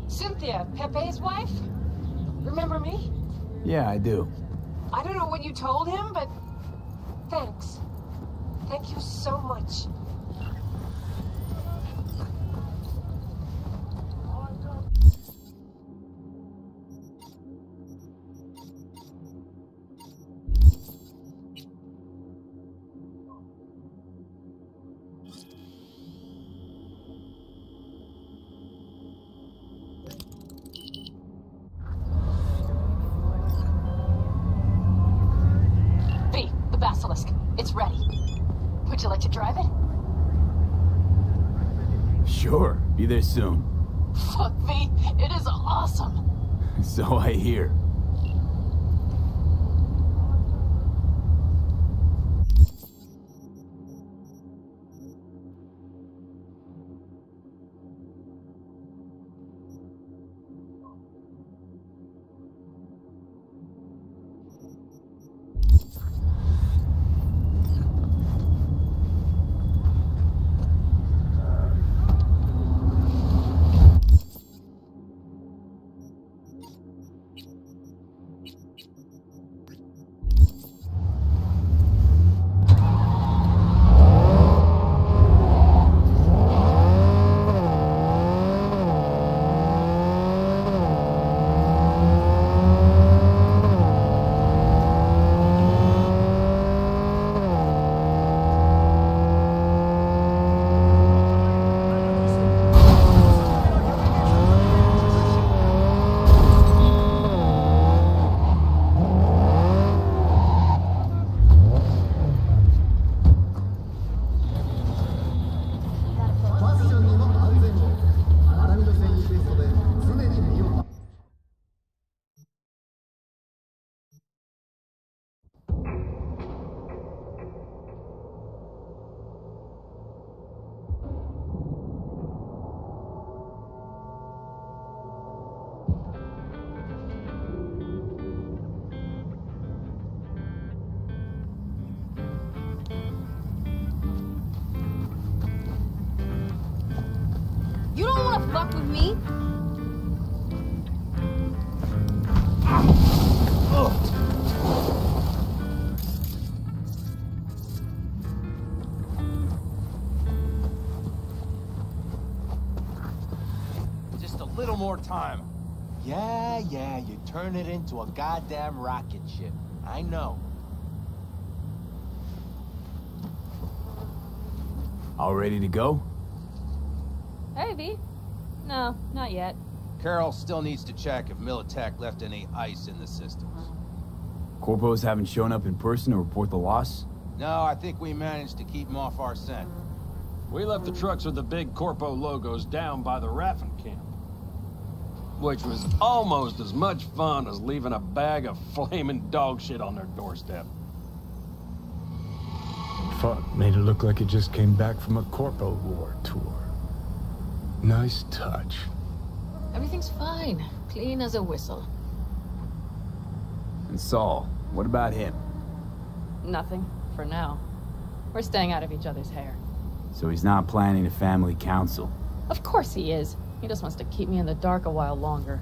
Cynthia, Pepe's wife. Remember me? Yeah, I do. I don't know what you told him, but thanks. Thank you so much. It's ready. Would you like to drive it? Sure. Be there soon. Fuck V, it is awesome. So I hear. You don't want to fuck with me? Just a little more time. Yeah, you turn it into a goddamn rocket ship. I know. All ready to go? Hey, V. No, not yet. Carol still needs to check if Militech left any ice in the systems. Corpos haven't shown up in person to report the loss? No, I think we managed to keep them off our scent. We left the trucks with the big Corpo logos down by the Raffin camp. Which was almost as much fun as leaving a bag of flaming dog shit on their doorstep. Fuck, made it look like it just came back from a Corpo War tour. Nice touch. Everything's fine. Clean as a whistle. And Saul, what about him? Nothing, for now. We're staying out of each other's hair. So he's not planning a family council? Of course he is. He just wants to keep me in the dark a while longer.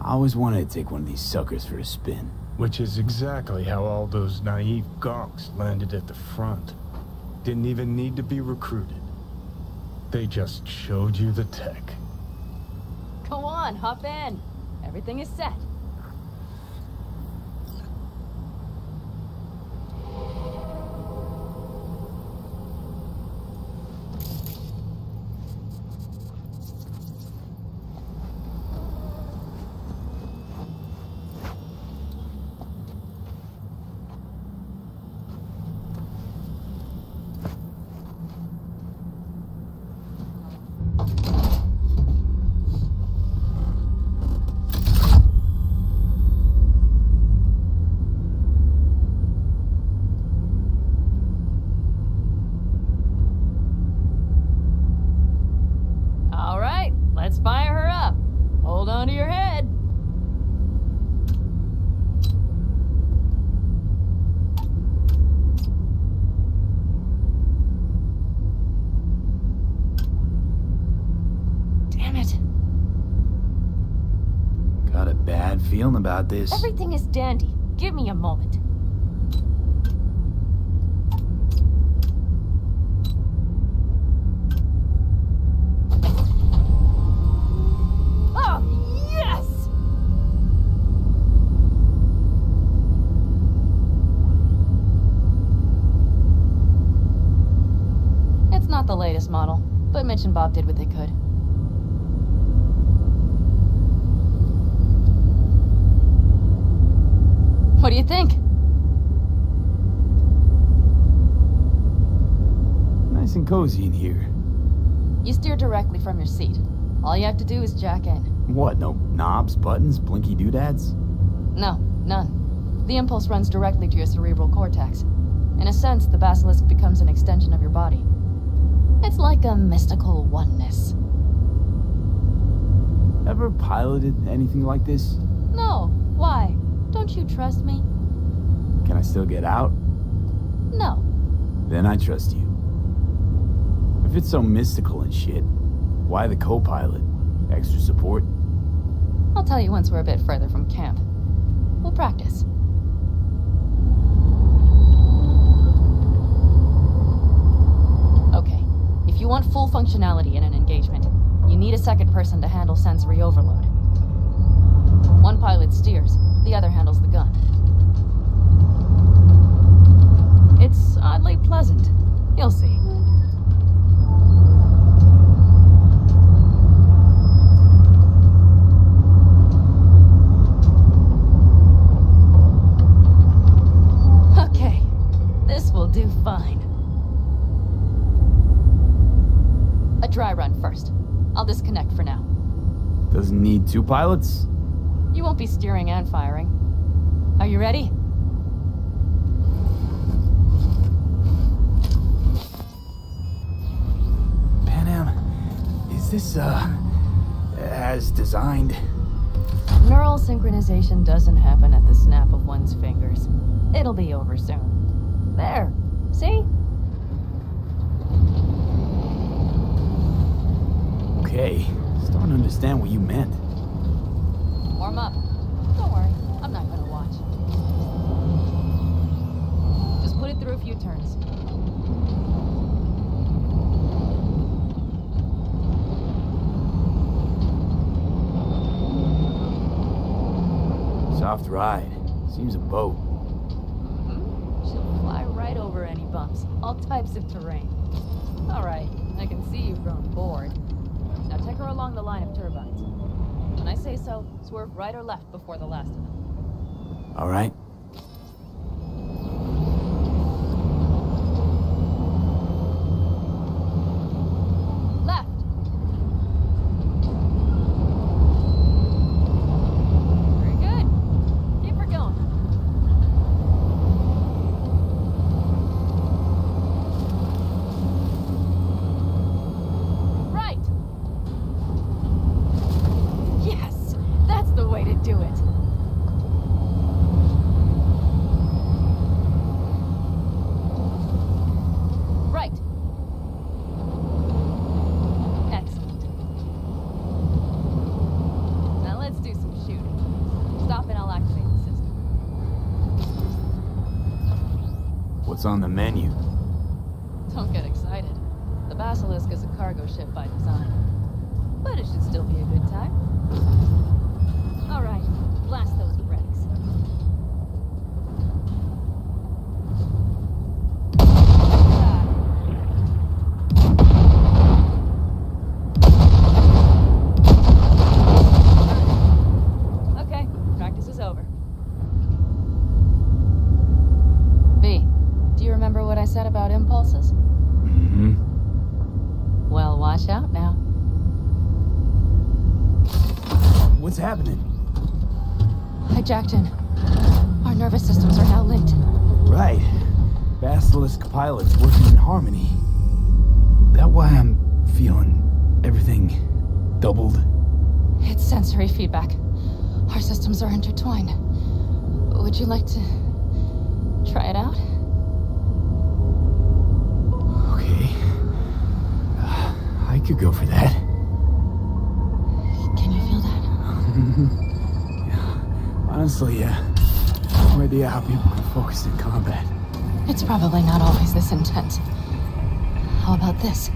I always wanted to take one of these suckers for a spin. Which is exactly how all those naive gonks landed at the front. Didn't even need to be recruited. They just showed you the tech. Go on, hop in. Everything is set. about this? Everything is dandy. Give me a moment. Oh, yes! It's not the latest model, but Mitch and Bob did what they could. What do you think? Nice and cozy in here. You steer directly from your seat. All you have to do is jack in. What, no knobs, buttons, blinky doodads? No, none. The impulse runs directly to your cerebral cortex. In a sense, the basilisk becomes an extension of your body. It's like a mystical oneness. Ever piloted anything like this? No, why? Don't you trust me? Can I still get out? No. Then I trust you. If it's so mystical and shit, why the co-pilot? Extra support? I'll tell you once we're a bit further from camp. We'll practice. Okay, if you want full functionality in an engagement, you need a second person to handle sensory overload. One pilot steers, the other handles the gun. It's oddly pleasant. You'll see. Okay, this will do fine. A dry run first. I'll disconnect for now. Doesn't need two pilots? You won't be steering and firing. Are you ready? Panam, is this, as designed? Neural synchronization doesn't happen at the snap of one's fingers. It'll be over soon. There. See? Okay, starting to understand what you meant. Warm up. Don't worry, I'm not gonna watch. Just put it through a few turns. Soft ride. Seems a boat. She'll fly right over any bumps, all types of terrain. All right, I can see you've grown bored. Now take her along the line of turbines. When I say so, swerve right or left before the last of them. All right. Left. Very good. Keep her going. Right. Yes, that's the way to do it. Right. Excellent. Now let's do some shooting. Stop and I'll activate the system. What's on the menu? Don't get excited. The Basilisk is a cargo ship by design. But it should still be a good time. All right, blast those brakes. Okay, practice is over. V, do you remember what I said about impulses? Mm-hmm. Well, watch out now. What's happening? I jacked in. Our nervous systems are now linked. Right. Basilisk pilots working in harmony. That why I'm feeling everything doubled? It's sensory feedback. Our systems are intertwined. Would you like to try it out? Okay. I could go for that. Can you feel that? Yeah. Why Honestly, yeah. No idea how people can focus in combat. It's probably not always this intense. How about this?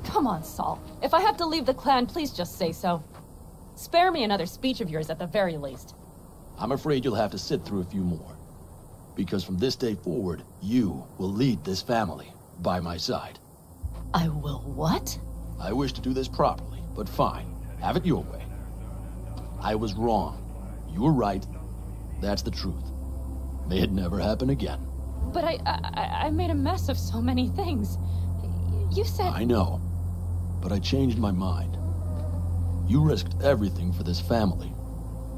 Come on, Saul. If I have to leave the clan, please just say so. Spare me another speech of yours at the very least. I'm afraid you'll have to sit through a few more. Because from this day forward, you will lead this family by my side. I will what? I wish to do this properly, but fine. Have it your way. I was wrong. You were right. That's the truth. May it never happen again. But I made a mess of so many things. You said... I know. But I changed my mind. You risked everything for this family.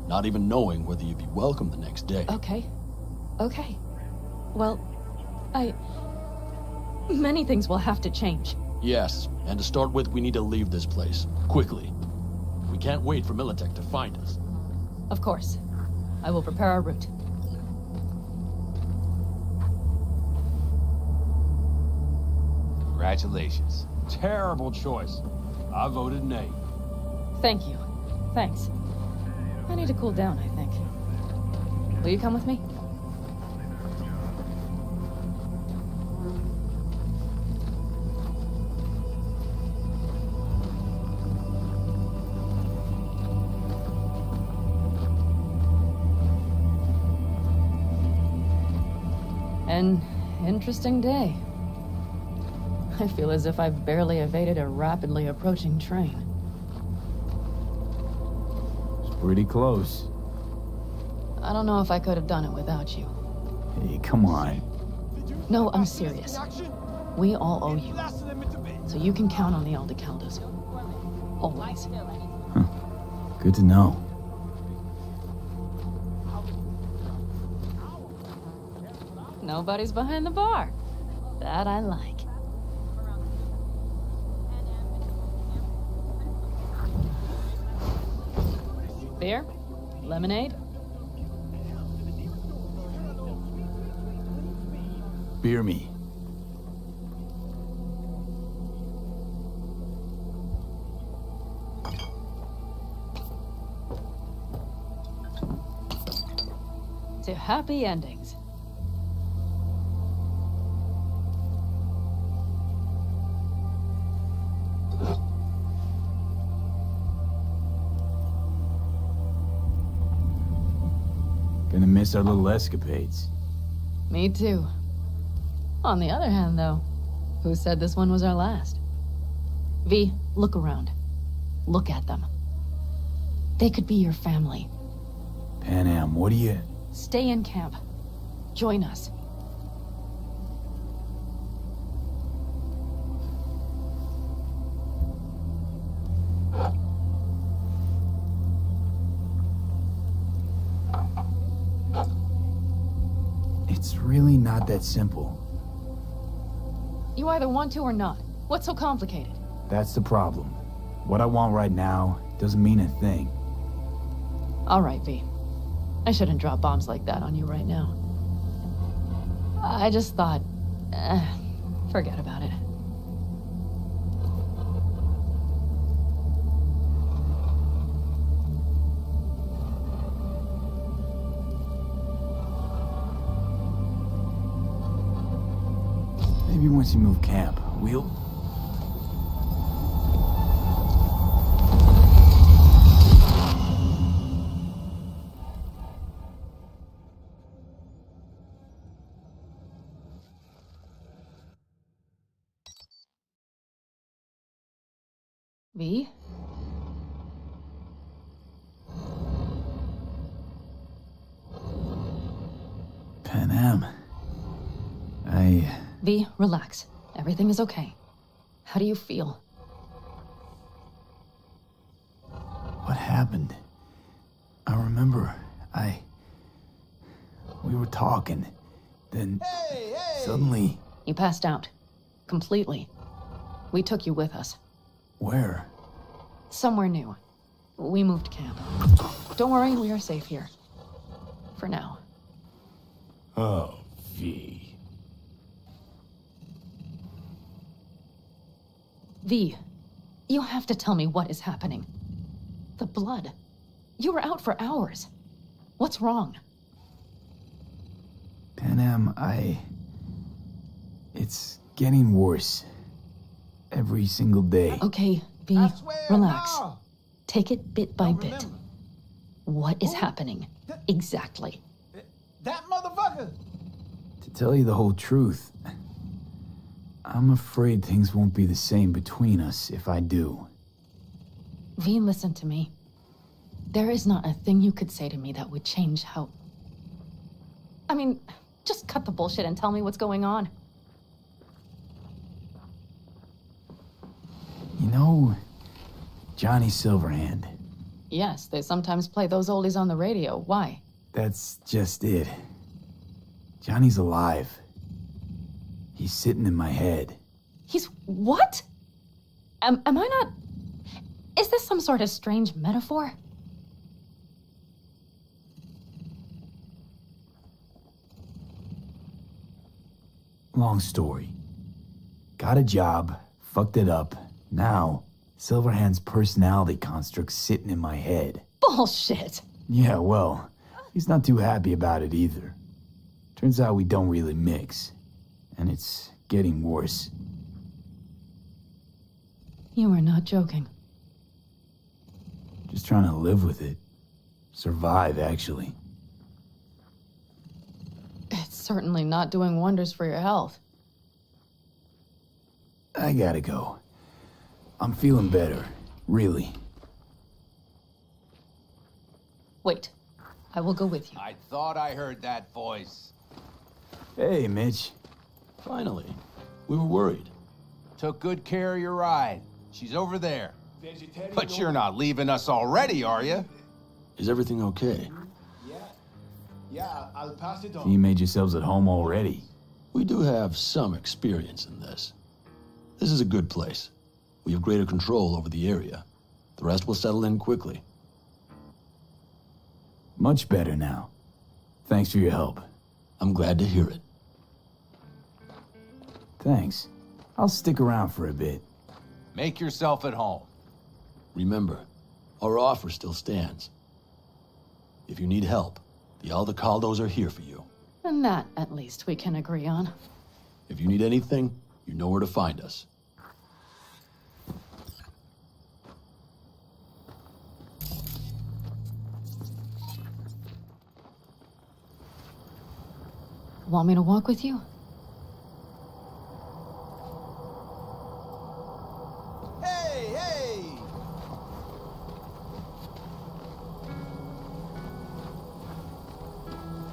Not even knowing whether you'd be welcome the next day. Okay. Okay. Well, many things will have to change. Yes, and to start with, we need to leave this place. Quickly. We can't wait for Militech to find us. Of course. I will prepare our route. Congratulations. Terrible choice. I voted nay. Thank you. Thanks. I need to cool down, I think. Will you come with me? An interesting day. I feel as if I've barely evaded a rapidly approaching train. It's pretty close. I don't know if I could have done it without you. Hey, come on. No, I'm serious. We all owe you. So you can count on the Aldecaldos. Always. Huh. Good to know. Nobody's behind the bar. That I like. Beer? Lemonade? Beer me. To happy endings. Gonna miss our little escapades. Me too. On the other hand, though, who said this one was our last? V, look around. Look at them. They could be your family. Panam, what do you... Stay in camp. Join us. It's really not that simple. You either want to or not. What's so complicated? That's the problem. What I want right now doesn't mean a thing. All right, V. I shouldn't drop bombs like that on you right now. I just thought... forget about it. Maybe once you move camp, we'll... V? Panam... V, relax. Everything is okay. How do you feel? What happened? I remember, we were talking, then suddenly... You passed out. Completely. We took you with us. Where? Somewhere new. We moved camp. Don't worry, we are safe here. For now. Oh, V. V, you have to tell me what is happening. The blood. You were out for hours. What's wrong? Panam, it's getting worse. Every single day. Okay, V, relax. Take it bit by bit. What is happening? Exactly. That motherfucker! To tell you the whole truth, I'm afraid things won't be the same between us if I do. V, listen to me. There is not a thing you could say to me that would change how... I mean, just cut the bullshit and tell me what's going on. You know, Johnny Silverhand. Yes, they sometimes play those oldies on the radio. Why? That's just it. Johnny's alive. He's sitting in my head. He's what? Am I not... Is this some sort of strange metaphor? Long story. Got a job, fucked it up. Now, Silverhand's personality construct's sitting in my head. Bullshit! Yeah, well, he's not too happy about it either. Turns out we don't really mix. And it's getting worse. You are not joking. Just trying to live with it. Survive, actually. It's certainly not doing wonders for your health. I gotta go. I'm feeling better. Really. Wait. I will go with you. I thought I heard that voice. Hey, Mitch. Finally. We were worried. Took good care of your ride. She's over there. But you're not leaving us already, are you? Is everything okay? Yeah, I'll pass it You on. made yourselves at home already. We do have some experience in this. This is a good place. We have greater control over the area. The rest will settle in quickly. Much better now. Thanks for your help. I'm glad to hear it. Thanks. I'll stick around for a bit. Make yourself at home. Remember, our offer still stands. If you need help, the Aldecaldos are here for you. And that, at least, we can agree on. If you need anything, you know where to find us. Want me to walk with you? Hey, hey!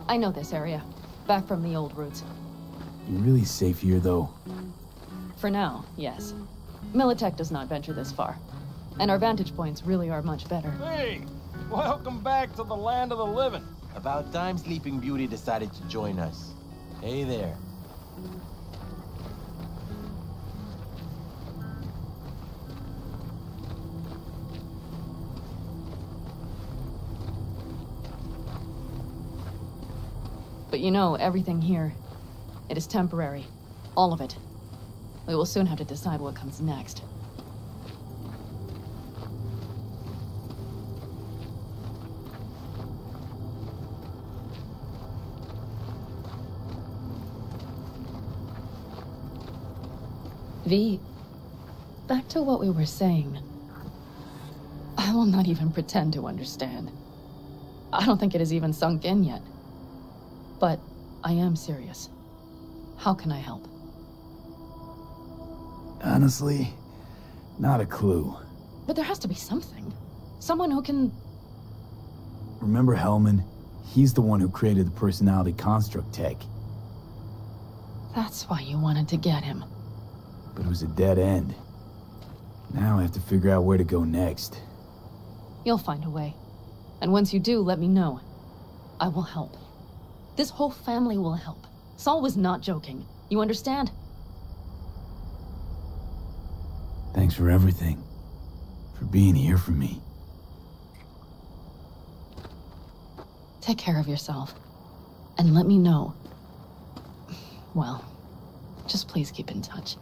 I know this area. Back from the old routes. You really safe here, though? For now, yes. Militech does not venture this far. And our vantage points really are much better. Hey! Welcome back to the land of the living. About time Sleeping Beauty decided to join us. Hey there. But you know, everything here, it is temporary. All of it. We will soon have to decide what comes next. V, back to what we were saying. I will not even pretend to understand. I don't think it has even sunk in yet. But I am serious. How can I help? Honestly, not a clue. But there has to be something. Someone who can... Remember Hellman? He's the one who created the personality construct tech. That's why you wanted to get him. But it was a dead end. Now I have to figure out where to go next. You'll find a way. And once you do, let me know. I will help. This whole family will help. Saul was not joking. You understand? Thanks for everything. For being here for me. Take care of yourself. And let me know. Well, just please keep in touch.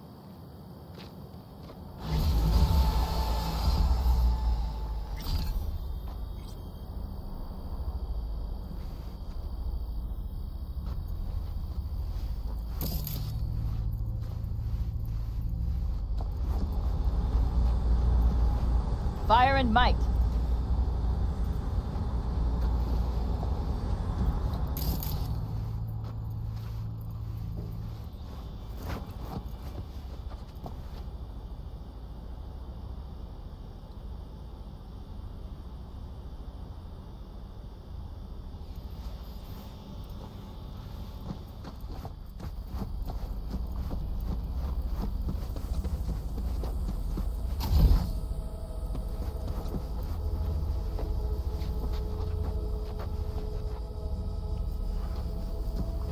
Fire and might.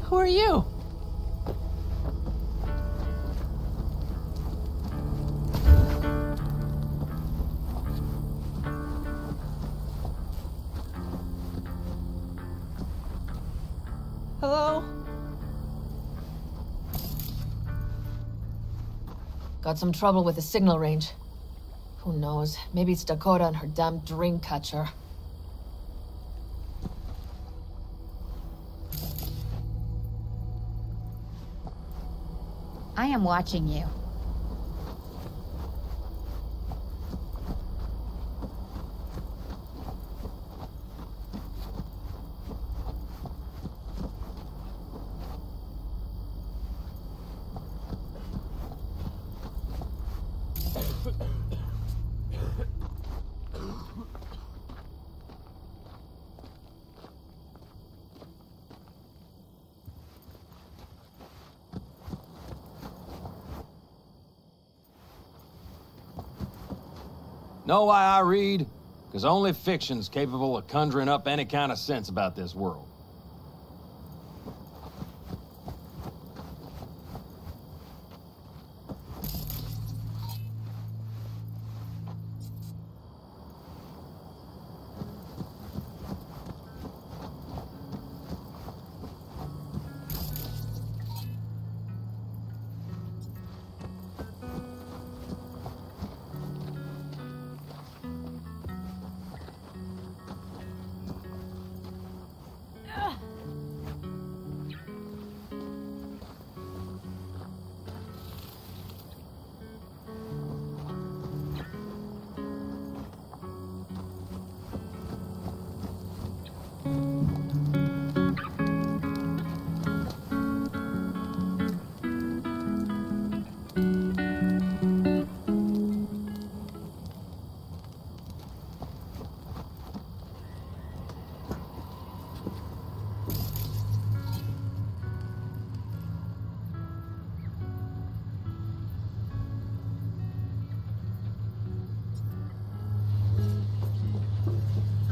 Who are you? Hello? Got some trouble with the signal range. Who knows? Maybe it's Dakota and her damn dream catcher. I am watching you. Know why I read? Because only fiction's capable of conjuring up any kind of sense about this world.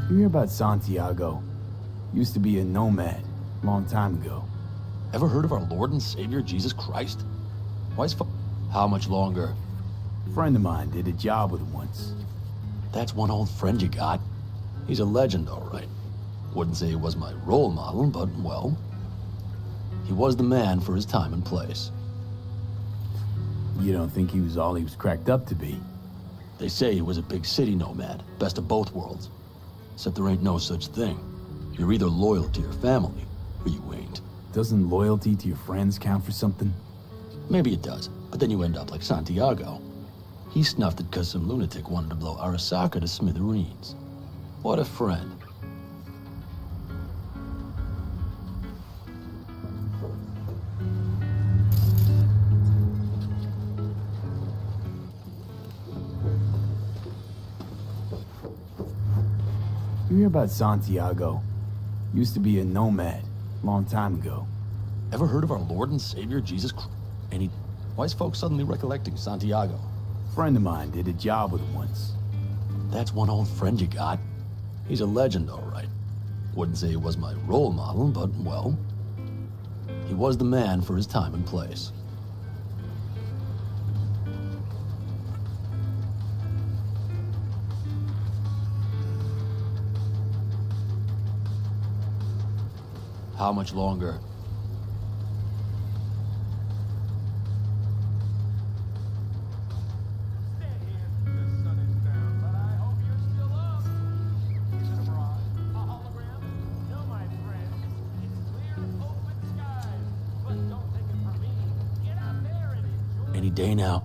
You hear about Santiago? Used to be a nomad, long time ago. Ever heard of our Lord and Savior, Jesus Christ? Why is How much longer? Friend of mine did a job with him once. That's one old friend you got. He's a legend, all right. Wouldn't say he was my role model, but, well, he was the man for his time and place. You don't think he was all he was cracked up to be? They say he was a big city nomad, best of both worlds. Except there ain't no such thing. You're either loyal to your family, or you ain't. Doesn't loyalty to your friends count for something? Maybe it does, but then you end up like Santiago. He snuffed it because some lunatic wanted to blow Arasaka to smithereens. What a friend. You hear about Santiago? Used to be a nomad, long time ago. Ever heard of our Lord and Savior, Jesus Christ? Why is folks suddenly recollecting Santiago? Friend of mine did a job with him once. That's one old friend you got. He's a legend, all right. Wouldn't say he was my role model, but, well, he was the man for his time and place. How much longer? Any day now.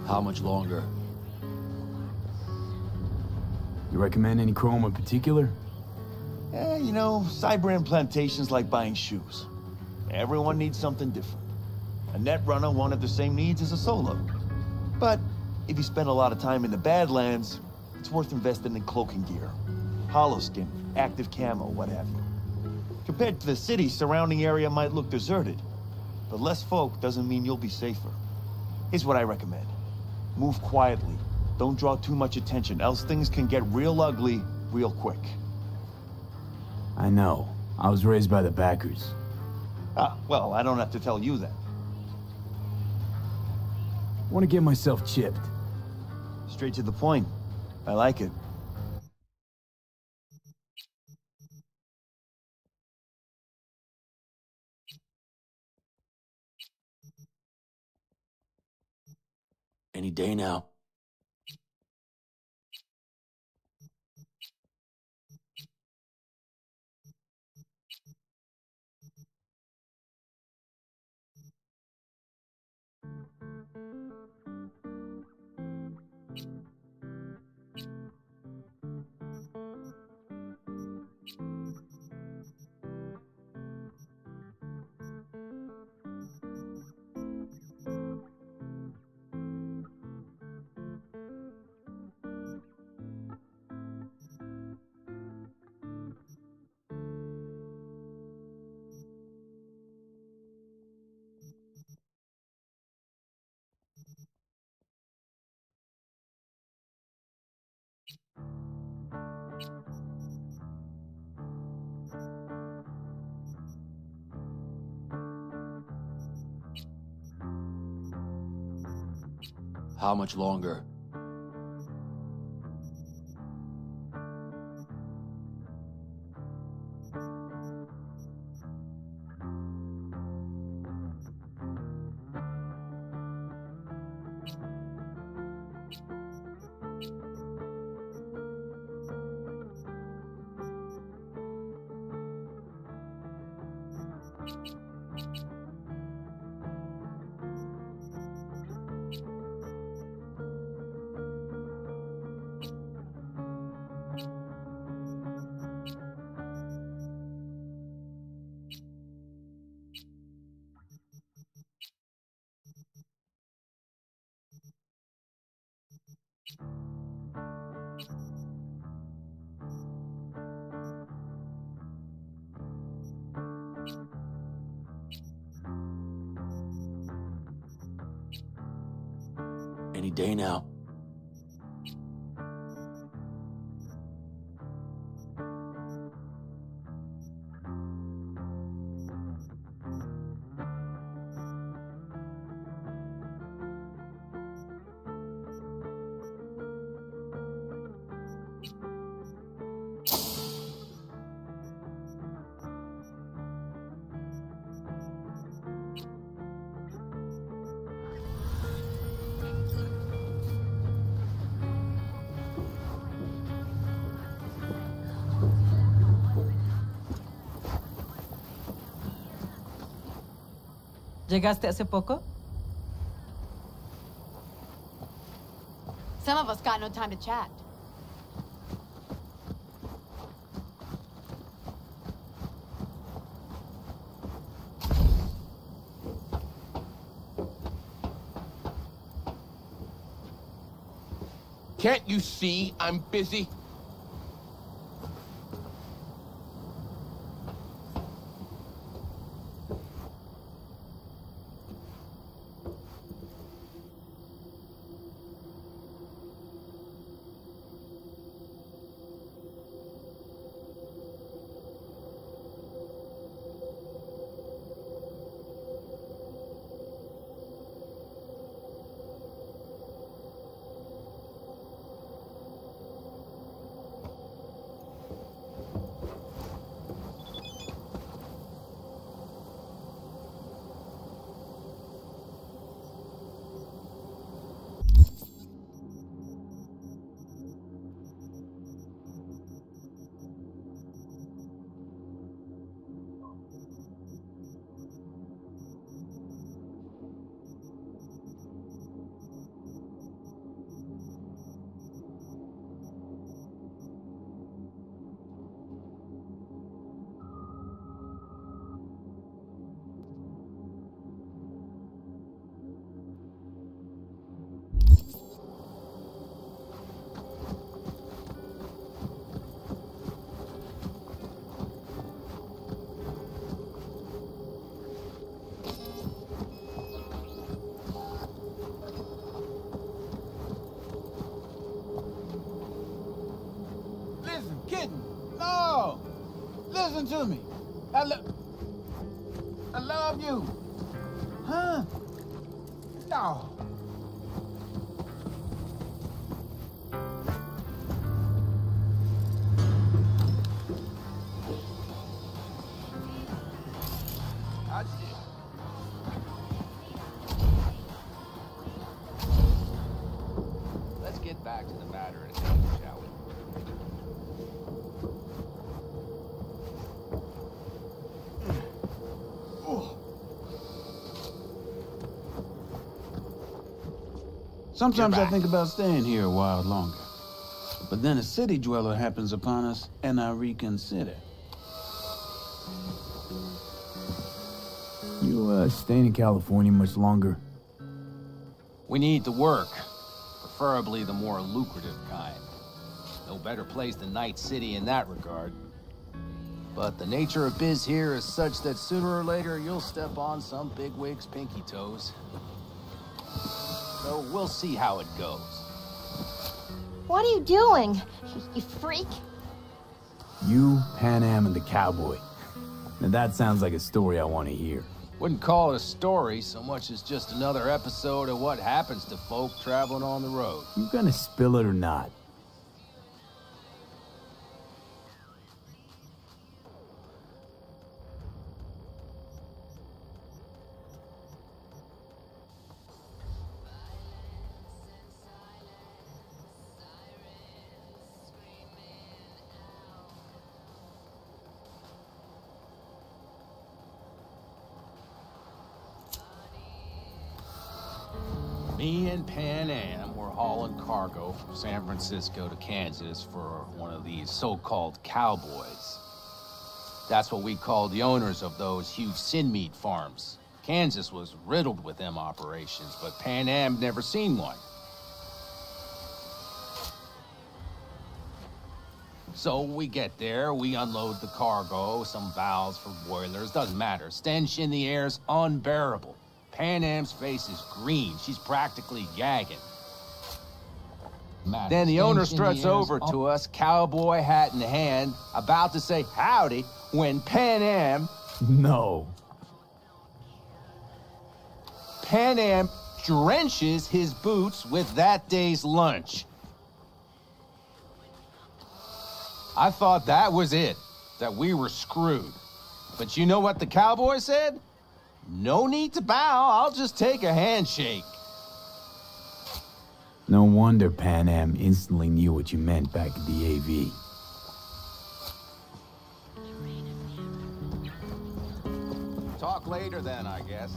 How much longer? You recommend any chrome in particular? You know, Cybrand plantations like buying shoes. Everyone needs something different. A net runner won't have the same needs as a solo. But if you spend a lot of time in the Badlands, it's worth investing in cloaking gear. Hollow skin, active camo, what have you. Compared to the city, surrounding area might look deserted. But less folk doesn't mean you'll be safer. Here's what I recommend. Move quietly. Don't draw too much attention, else things can get real ugly real quick. I know. I was raised by the backers. Ah, well, I don't have to tell you that. Want to get myself chipped. Straight to the point. I like it. Any day now. How much longer? Any day now. ¿Llegaste hace poco? Some of us got no time to chat. Can't you see I'm busy? No! Listen to me. I love you. Huh? No. Let's get back to the matter at hand, shall we? Sometimes I think about staying here a while longer. But then a city dweller happens upon us, and I reconsider. You, staying in California much longer? We need the work. Preferably the more lucrative kind. No better place than Night City in that regard. But the nature of biz here is such that sooner or later you'll step on some bigwig's pinky toes. So we'll see how it goes. What are you doing, you freak? You, Pan Am, and the cowboy. Now that sounds like a story I want to hear. Wouldn't call it a story so much as just another episode of what happens to folk traveling on the road. You gonna spill it or not? Me and Pan Am were hauling cargo from San Francisco to Kansas for one of these so-called cowboys. That's what we called the owners of those huge sin meat farms. Kansas was riddled with them operations, but Pan Am never seen one. So we get there, we unload the cargo, some valves for boilers, doesn't matter. Stench in the air's unbearable. Pan Am's face is green. She's practically gagging. Then the owner struts over to us, cowboy hat in hand, about to say howdy, when Pan Am... No. Pan Am drenches his boots with that day's lunch. I thought that was it, that we were screwed. But you know what the cowboy said? No need to bow, I'll just take a handshake. No wonder Pan Am instantly knew what you meant back at the AV. Talk later then, I guess.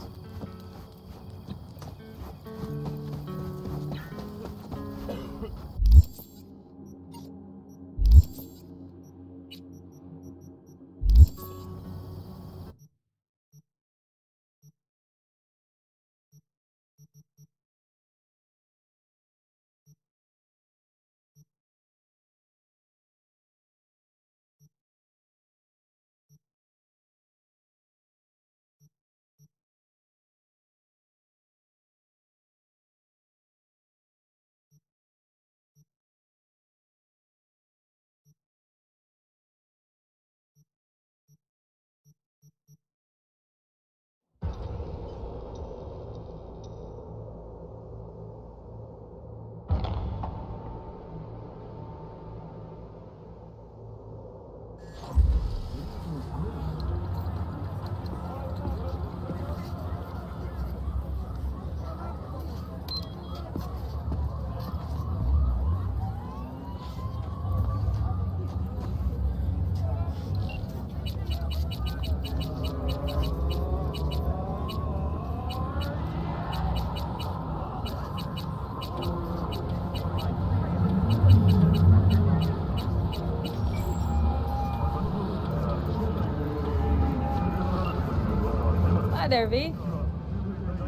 Hi there, V.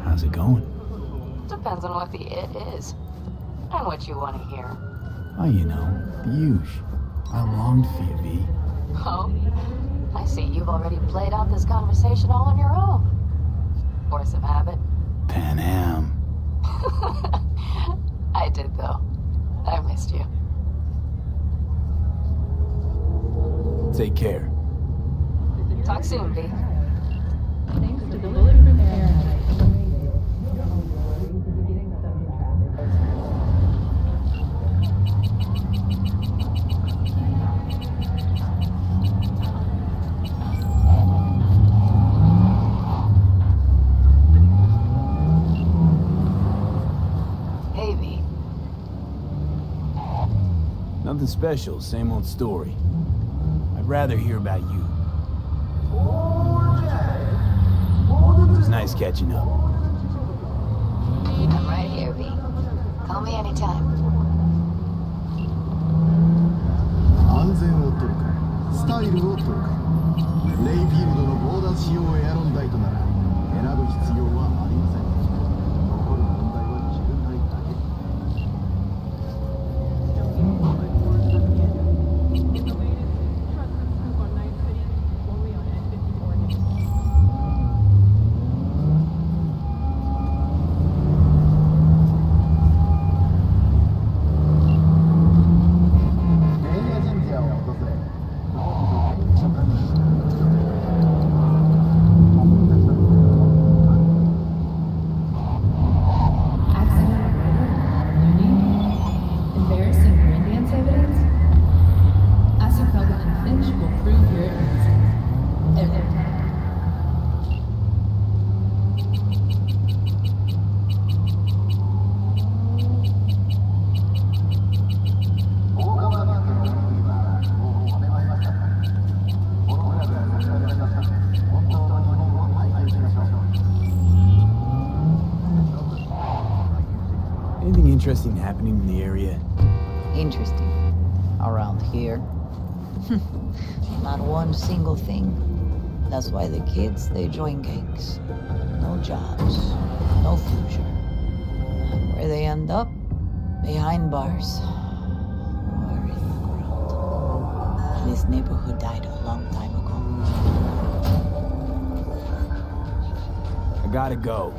How's it going? Depends on what the it is. And what you want to hear. Oh, you know, the huge. I longed for you, V. Oh? I see you've already played out this conversation all on your own. Force of habit. Pan Am. I did, though. I missed you. Take care. Talk soon, V. Thanks to the Bulletproof Paradise. Hey, V. Nothing special, same old story. I'd rather hear about you. It was nice catching up. I'm right here, V. Call me anytime. 安全を取るか、スタイルを取るか。レイフィールドのボーダー仕様エアロンダイトなら選ぶ必要はありません。残る問題は渋滞だけ。interesting happening in the area? Interesting. Around here? Not one single thing. That's why the kids, they join gangs. No jobs, no future. And where they end up? Behind bars. Or in the ground. This neighborhood died a long time ago. I gotta go.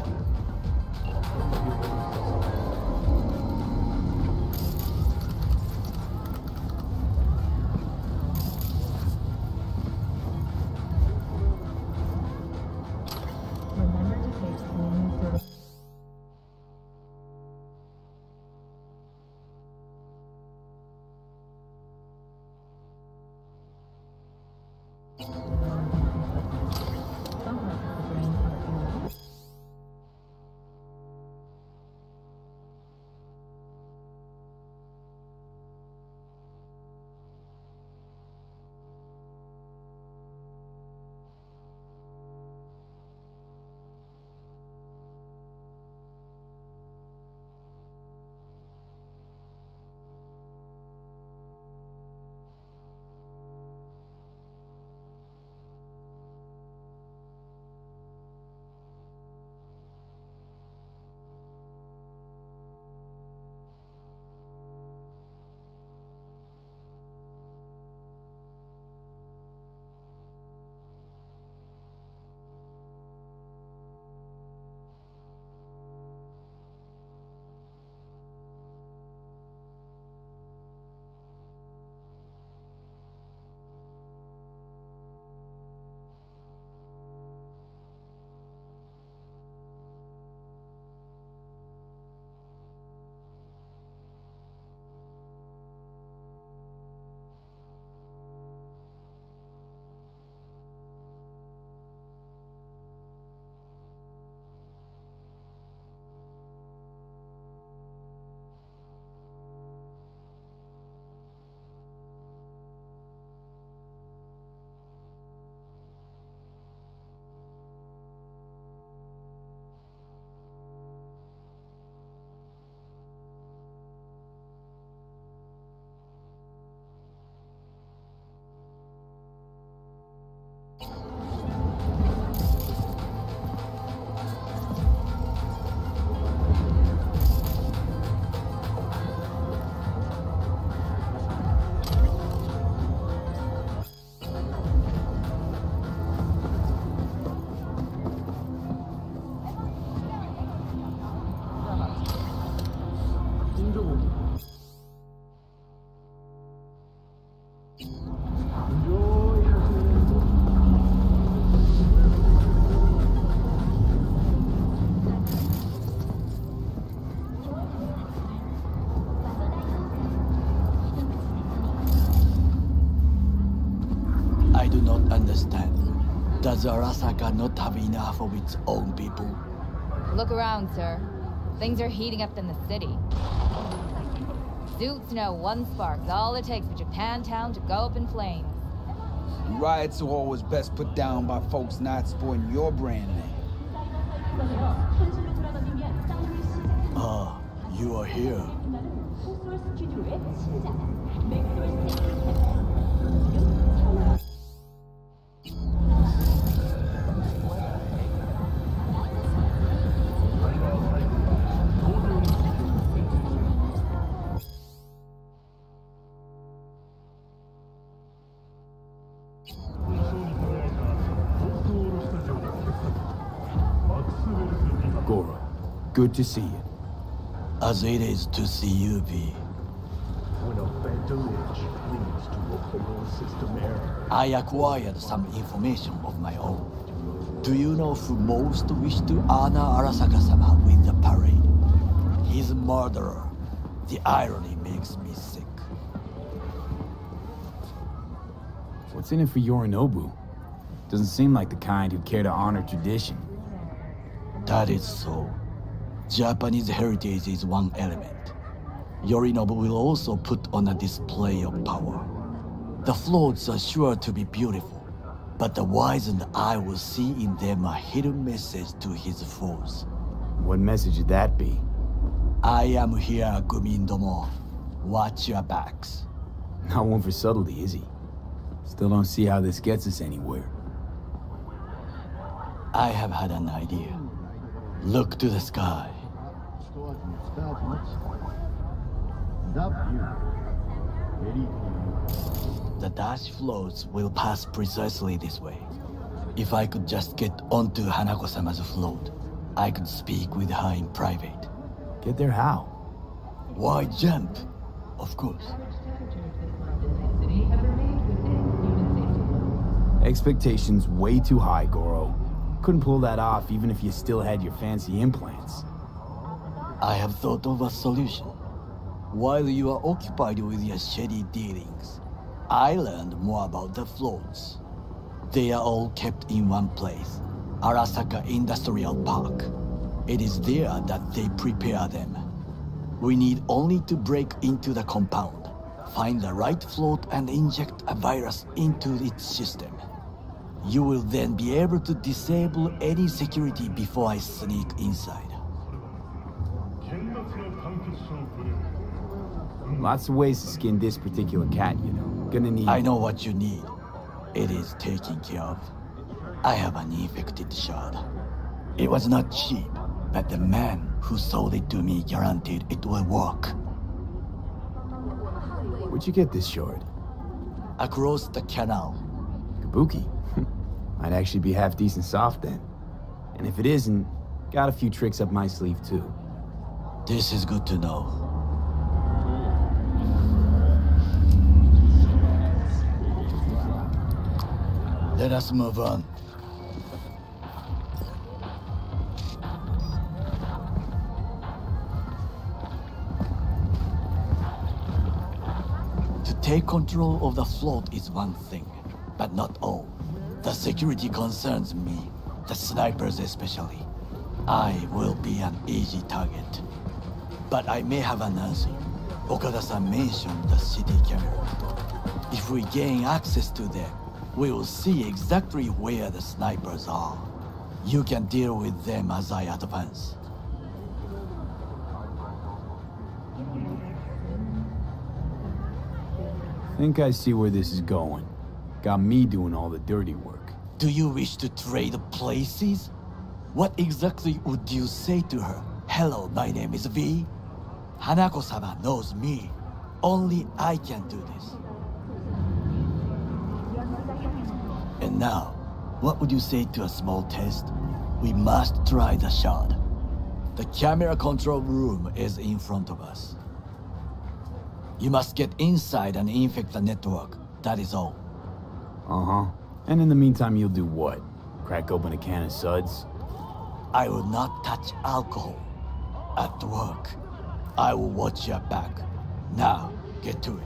Does Arasaka not have enough of its own people? Look around, sir. Things are heating up in the city. Suits know one spark's all it takes for Japantown to go up in flames. Riots are always best put down by folks not supporting your brand name. Ah, you are here. Good to see you. As it is to see you, V. When a phantom itch leads to a whole system error. I acquired some information of my own. Do you know who most wished to honor Arasaka-sama with the parade? His murderer. The irony makes me sick. What's in it for Yorinobu? Doesn't seem like the kind who'd care to honor tradition. That is so. Japanese heritage is one element. Yorinobu will also put on a display of power. The floats are sure to be beautiful, but the wizened eye will see in them a hidden message to his foes. What message would that be? I am here, Gumindomo. Watch your backs. Not one for subtlety, is he? Still don't see how this gets us anywhere. I have had an idea. Look to the sky. The dash floats will pass precisely this way. If I could just get onto Hanako-sama's float, I could speak with her in private. Get there how? Why jump? Of course. Expectations way too high, Goro. Couldn't pull that off even if you still had your fancy implants. I have thought of a solution. While you are occupied with your shady dealings, I learned more about the floats. They are all kept in one place, Arasaka Industrial Park. It is there that they prepare them. We need only to break into the compound, find the right float and inject a virus into its system. You will then be able to disable any security before I sneak inside. Lots of ways to skin this particular cat, you know. Gonna need... I know what you need. It is taken care of. I have an infected shard. It was not cheap, but the man who sold it to me guaranteed it will work. Where'd you get this shard? Across the canal. Kabuki? Might actually be half decent soft then. And if it isn't, got a few tricks up my sleeve too. This is good to know. Let us move on. To take control of the float is one thing, but not all. The security concerns me, the snipers especially. I will be an easy target. But I may have an answer. Okada-san mentioned the city camera. If we gain access to them, we will see exactly where the snipers are. You can deal with them as I advance. Think I see where this is going. Got me doing all the dirty work. Do you wish to trade places? What exactly would you say to her? Hello, my name is V. Hanako-sama knows me. Only I can do this. And now, what would you say to a small test? We must try the shard. The camera control room is in front of us. You must get inside and infect the network. That is all. Uh-huh. And in the meantime, you'll do what? Crack open a can of suds? I will not touch alcohol. At work, I will watch your back. Now, get to it.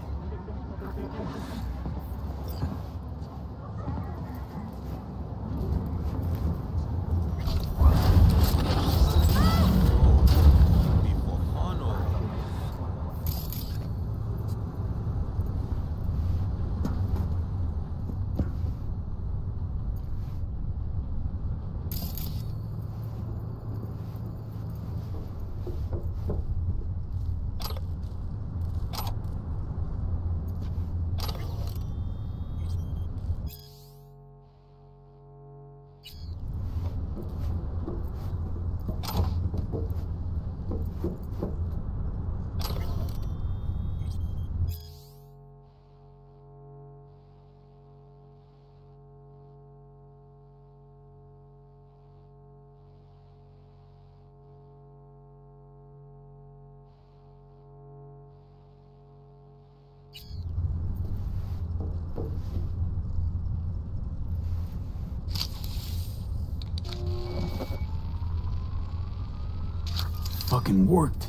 Fucking worked.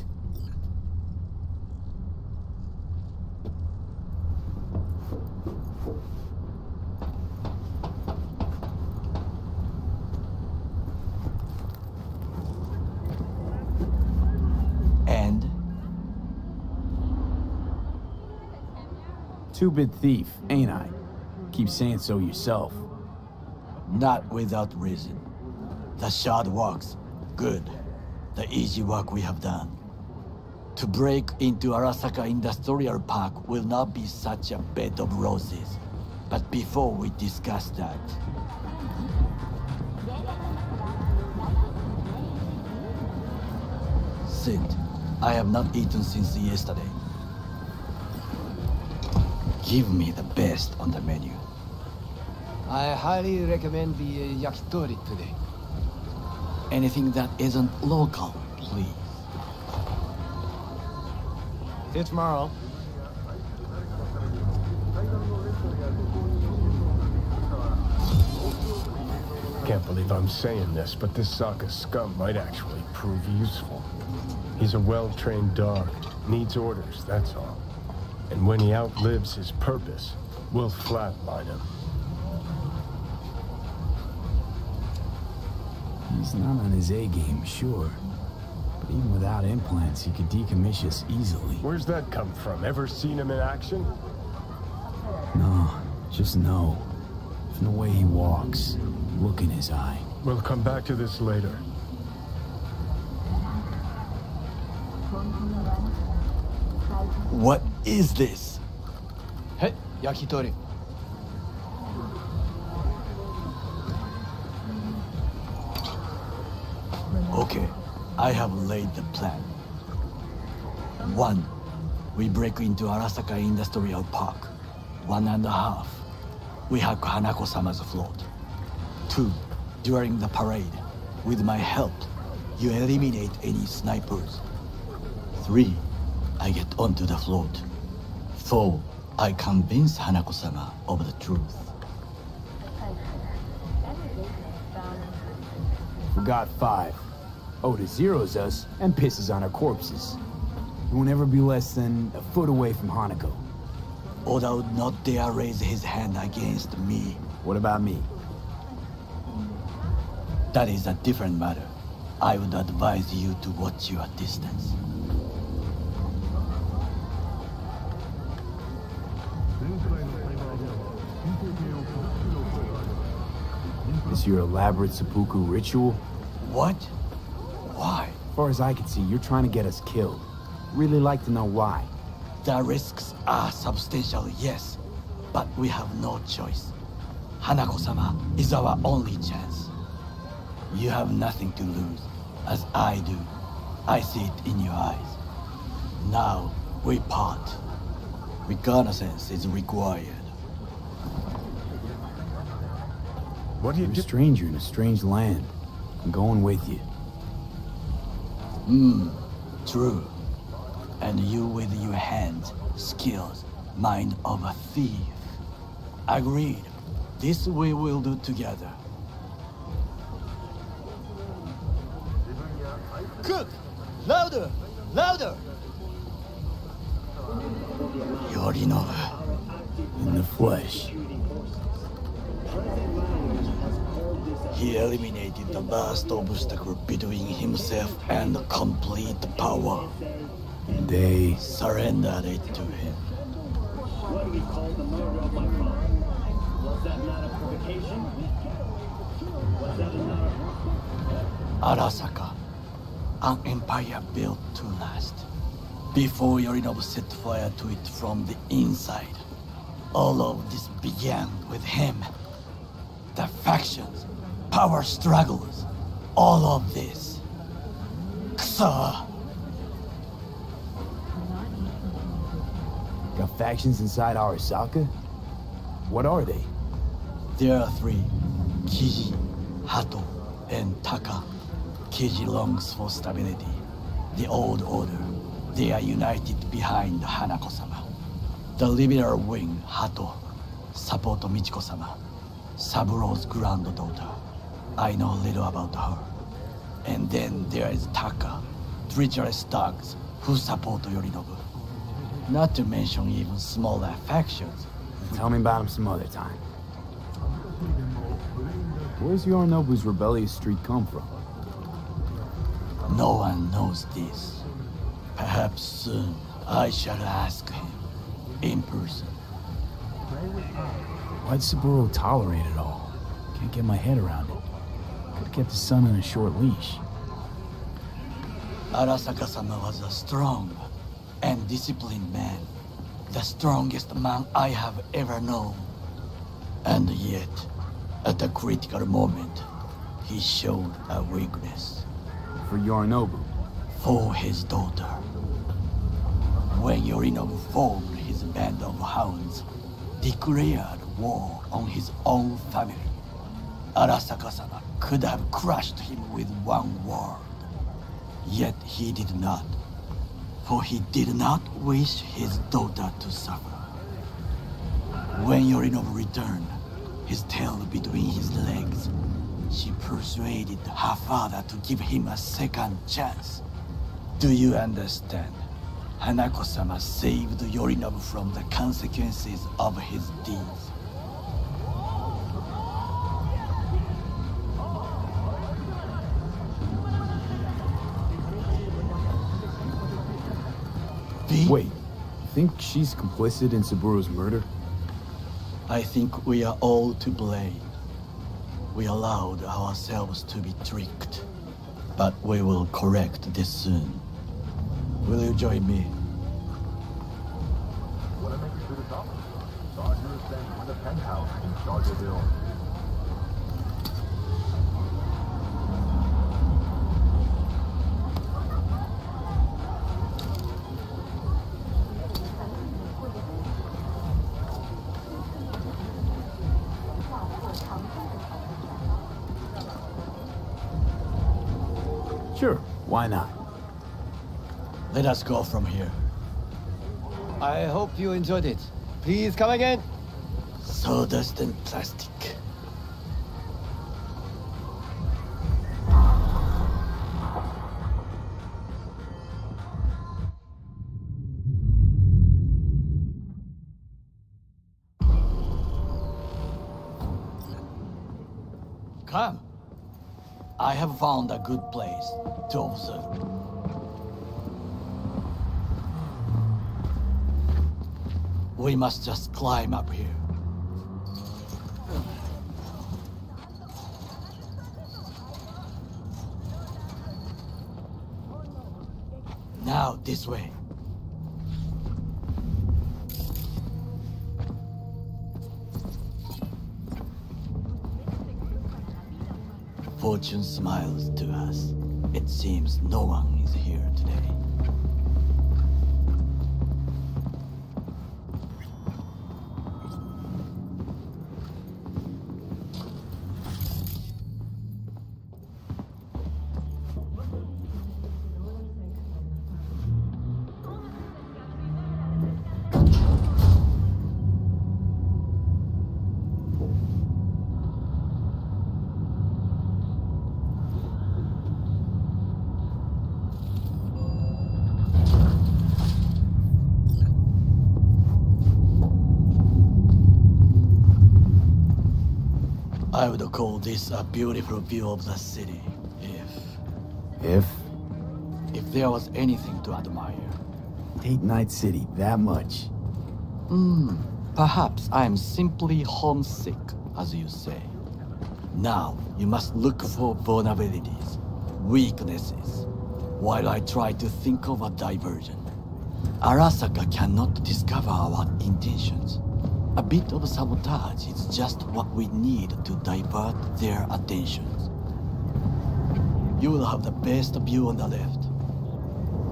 And? Two-bit thief, ain't I? Keep saying so yourself. Not without reason. The shard works. Good. The easy work we have done. To break into Arasaka Industrial Park will not be such a bed of roses. But before we discuss that... Sit. I have not eaten since yesterday. Give me the best on the menu. I highly recommend the yakitori today. Anything that isn't local, please. See you tomorrow. Can't believe I'm saying this, but this Sokka scum might actually prove useful. He's a well-trained dog. Needs orders, that's all. And when he outlives his purpose, we'll flatline him. He's not on his A-game, sure. But even without implants, he could decommission us easily. Where's that come from? Ever seen him in action? No, just no. From the way he walks, look in his eye. We'll come back to this later. What is this? Hey, yakitori. Okay, I have laid the plan. 1. We break into Arasaka Industrial Park. 1.5. We hack Hanako-sama's float. 2. During the parade, with my help, you eliminate any snipers. 3. I get onto the float. 4. I convince Hanako-sama of the truth. Forgot 5. Oda zeroes us and pisses on our corpses. He won't ever be less than a foot away from Hanako. Oda would not dare raise his hand against me. What about me? That is a different matter. I would advise you to watch your distance. Is your elaborate seppuku ritual? What? Why? As far as I can see, you're trying to get us killed. Really like to know why. The risks are substantial, yes, but we have no choice. Hanako-sama is our only chance. You have nothing to lose, as I do. I see it in your eyes. Now, we part. Reconnaissance is required. What do you do? You're a stranger in a strange land. I'm going with you. True. And you with your hands, skills, mind of a thief. Agreed. This we will do together. Cook! Louder! Louder! Yorinobu. In the flesh. He eliminated the last obstacle between himself and complete power. They surrendered it to him. What we call the murder of my father. Was that not a provocation? Was that another? Arasaka, an empire built to last. Before Yorinobu set fire to it from the inside. All of this began with him. The factions, power struggles, all of this. Kusa! Got factions inside Arasaka? What are they? There are 3. Kiji, Hato, and Taka. Kiji longs for stability. The old order. They are united behind Hanako-sama. The liberal wing, Hato, support Michiko-sama. Saburo's granddaughter. I know little about her. And then there is Taka, treacherous dogs who support Yorinobu. Not to mention even smaller factions. Tell me about him some other time. Where's Yorinobu's rebellious streak come from? No one knows this. Perhaps soon I shall ask him in person. Why'd Saburo tolerate it all? Can't get my head around it. Could've kept his son on a short leash. Arasaka-sama was a strong and disciplined man. The strongest man I have ever known. And yet, at a critical moment, he showed a weakness. For Yorinobu? For his daughter. When Yorinobu formed his band of hounds, declared war on his own family, Arasaka-sama could have crushed him with one word. Yet he did not, for he did not wish his daughter to suffer. When Yorinobu returned, his tail between his legs, she persuaded her father to give him a second chance. Do you understand? Hanako-sama saved Yorinobu from the consequences of his deeds. Wait, think she's complicit in Saburo's murder? I think we are all to blame. We allowed ourselves to be tricked. But we will correct this soon. Will you join me? Sure, why not? Let us go from here. I hope you enjoyed it. Please come again. Sawdust and plastic. Come. I have found a good place to observe. We must just climb up here. Now, this way. Fortune smiles to us. It seems no one is here today. I would call this a beautiful view of the city, If there was anything to admire. hate Night City that much. Perhaps I am simply homesick, as you say. Now, you must look for vulnerabilities, weaknesses, while I try to think of a diversion. Arasaka cannot discover our intentions. A bit of sabotage is just what we need to divert their attentions. You will have the best view on the left.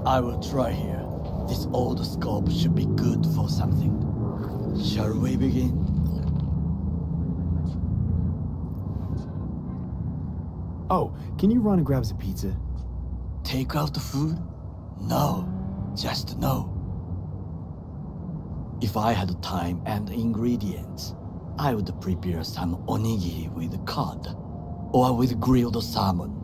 I will try here. This old scope should be good for something. Shall we begin? Oh, can you run and grab us a pizza? Take out the food? No, just no. If I had time and ingredients, I would prepare some onigiri with cod, or with grilled salmon.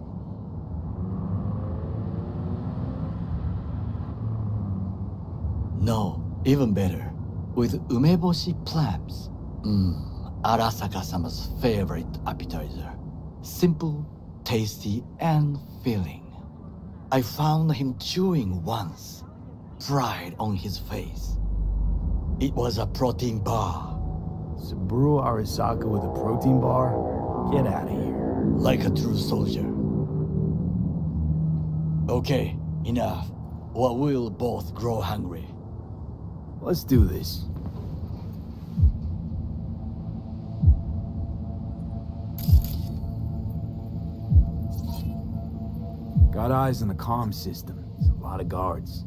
No, even better, with umeboshi clams. Arasaka-sama's favorite appetizer. Simple, tasty, and filling. I found him chewing once, pride on his face. It was a protein bar. Saburo Arasaka with a protein bar? Get out of here. Like a true soldier. Okay, Enough, or we'll both grow hungry. Let's do this. Got eyes on the comm system. There's a lot of guards.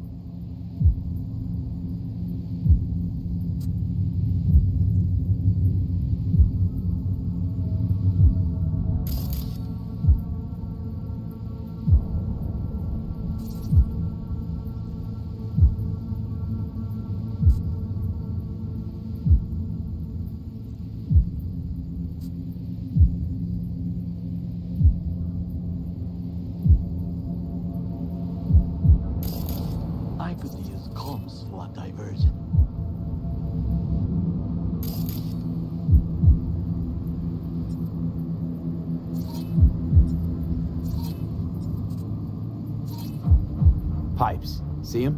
I could use comms for a diversion. Pipes. See them?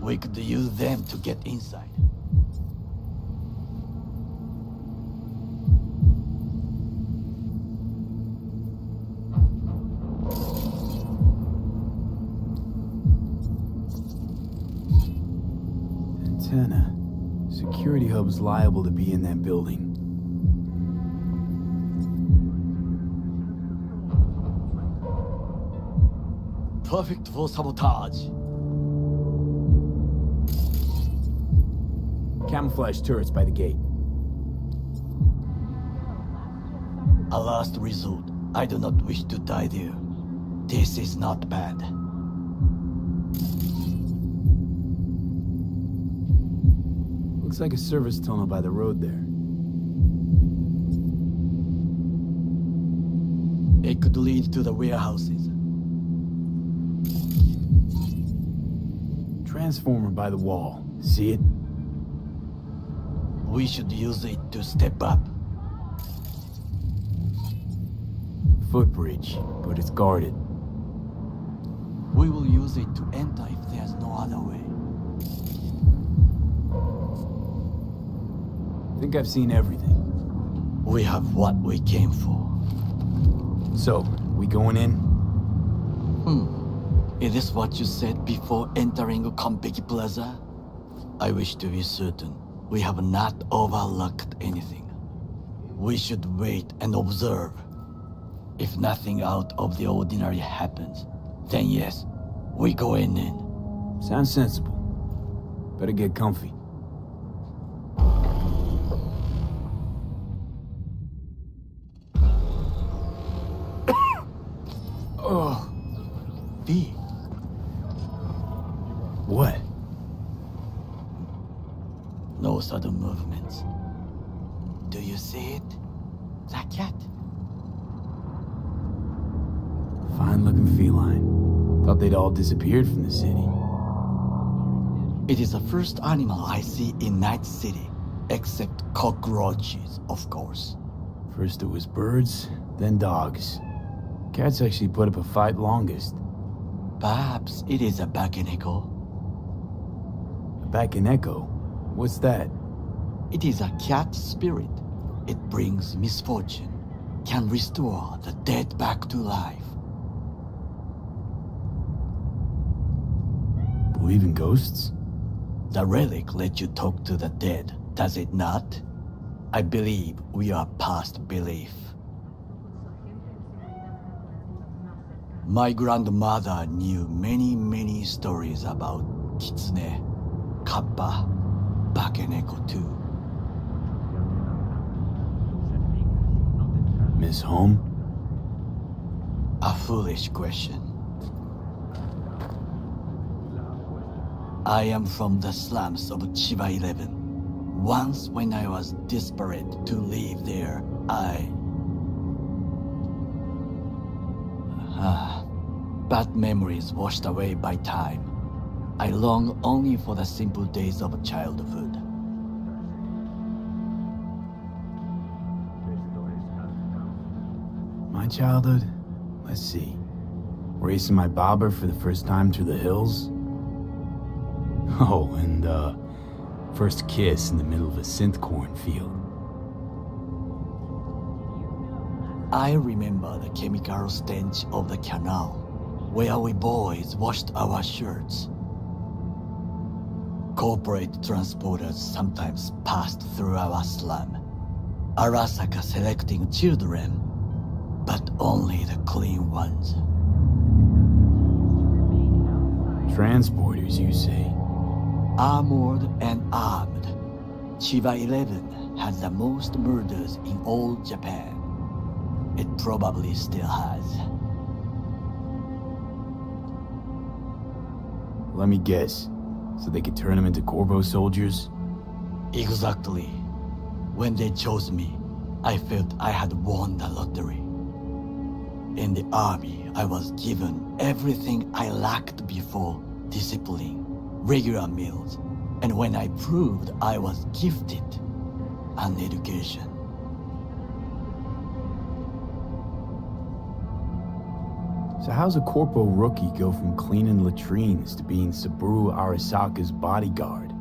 We could use them to get inside. Antenna. Security hub's liable to be in that building. Perfect for sabotage. Camouflage turrets by the gate. A last resort. I do not wish to die there. This is not bad. Looks like a service tunnel by the road there. It could lead to the warehouses. Transformer by the wall. See it? We should use it to step up. Footbridge, but it's guarded. We will use it to enter if there's no other way. I think I've seen everything. We have what we came for. So, we going in? Is this what you said before entering Konpeki Plaza? I wish to be certain we have not overlooked anything. We should wait and observe. If nothing out of the ordinary happens, then yes, we go in. Sounds sensible. Better get comfy. Oh. V. What? No sudden movements. Do you see it? The cat. Fine-looking feline. Thought they'd all disappeared from the city. It is the first animal I see in Night City, except cockroaches, of course. First it was birds, then dogs. Cats actually put up a fight longest. Perhaps it is a Bakeneko. A Bakeneko? What's that? It is a cat spirit. It brings misfortune, can restore the dead back to life. Believe in ghosts? The relic lets you talk to the dead, does it not? I believe we are past belief. My grandmother knew many stories about Kitsune, Kappa, Bakeneko too. Miss Home? A foolish question. I am from the slums of Chiba 11. Once when I was desperate to live there, bad memories washed away by time. I long only for the simple days of childhood. My childhood? Let's see. Racing my bobber for the first time through the hills? Oh, and first kiss in the middle of a synth cornfield. I remember the chemical stench of the canal, where we boys washed our shirts. Corporate transporters sometimes passed through our slum, Arasaka selecting children, but only the clean ones. Transporters, you say? Armored and armed, Chiba 11 has the most murders in all Japan. It probably still has. Let me guess. So they could turn them into Corvo soldiers? Exactly. When they chose me, I felt I had won the lottery. In the army, I was given everything I lacked before: discipline, regular meals, and when I proved I was gifted, an education. So how's a corpo rookie go from cleaning latrines to being Saburo Arasaka's bodyguard?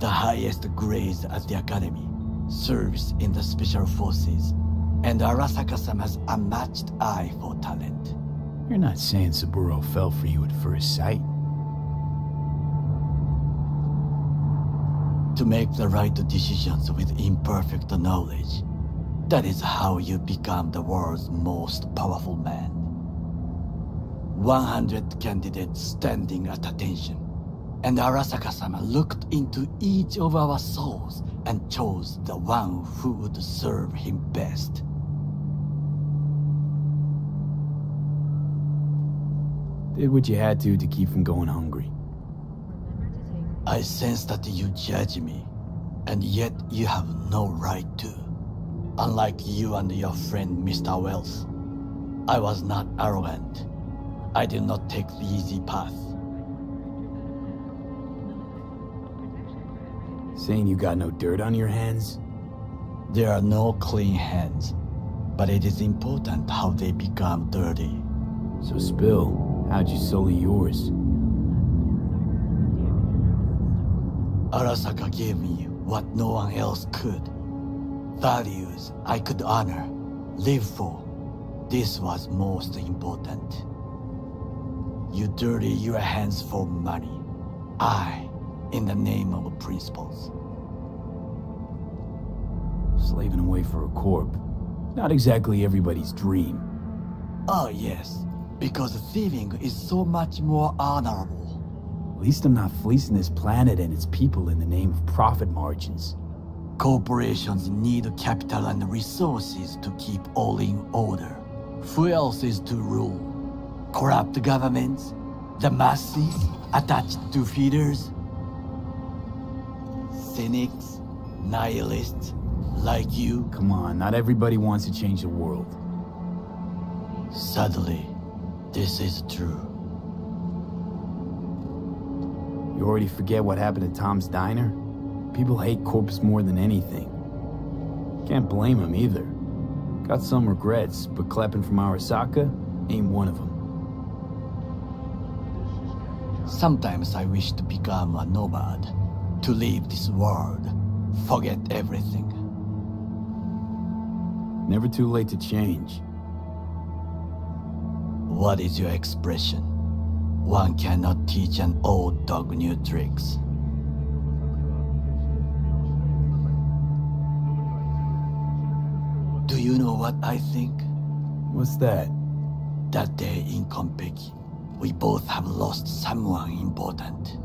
The highest grades at the academy, serves in the special forces, and Arasaka-sama's unmatched eye for talent. You're not saying Saburo fell for you at first sight? To make the right decisions with imperfect knowledge, that is how you become the world's most powerful man. 100 candidates standing at attention, and Arasaka-sama looked into each of our souls and chose the one who would serve him best. Did what you had to keep from going hungry. I sense that you judge me, and yet you have no right to. Unlike you and your friend Mr. Wells, I was not arrogant. I did not take the easy path. Saying you got no dirt on your hands? There are no clean hands, but it is important how they become dirty. So spill, how'd you sully yours? Arasaka gave me what no one else could. Values I could honor, live for. This was most important. You dirty your hands for money. I, in the name of principles. Slaving away for a corp. Not exactly everybody's dream. Oh yes, because thieving is so much more honorable. At least I'm not fleecing this planet and its people in the name of profit margins. Corporations need capital and resources to keep all in order. Who else is to rule? Corrupt governments? The masses attached to feeders? Cynics? Nihilists? Like you? Come on, not everybody wants to change the world. Sadly, this is true. You already forget what happened at Tom's Diner? People hate corpse more than anything. Can't blame them either. Got some regrets, but clapping from Arasaka ain't one of them. Sometimes I wish to become a nomad, to leave this world, forget everything. Never too late to change. What is your expression? One cannot teach an old dog new tricks. Do you know what I think? What's that? That day in Konpeki, we both have lost someone important.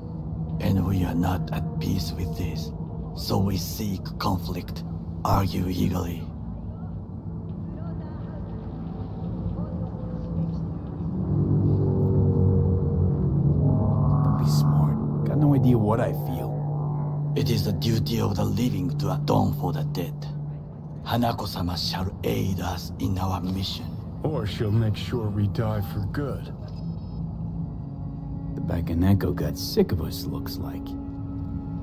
And we are not at peace with this. So we seek conflict, argue eagerly. Don't be smart. Got no idea what I feel. It is the duty of the living to atone for the dead. Hanako-sama shall aid us in our mission. Or she'll make sure we die for good. The Bakaneko got sick of us, looks like.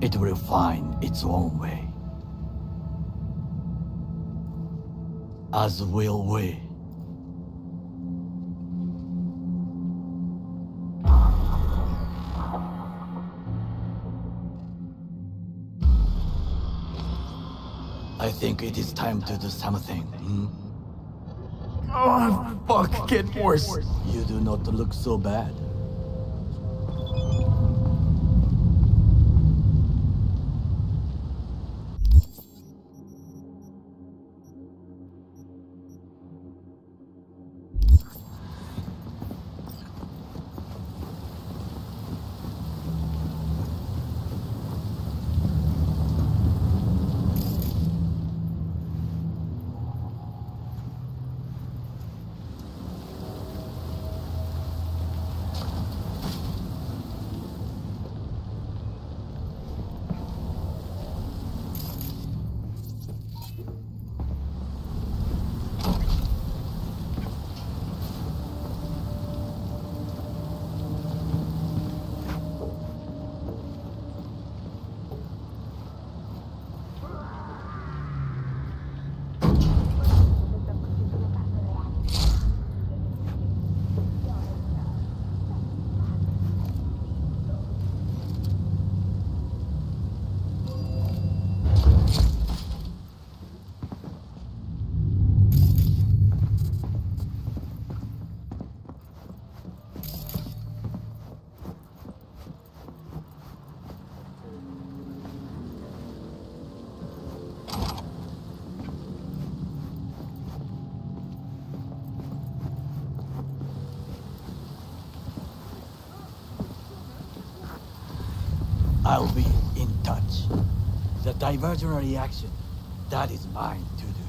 It will find its own way. As will we. I think it is time to do something. Oh, fuck, get worse. You do not look so bad. I'll be in touch. The diversionary action, that is mine to do.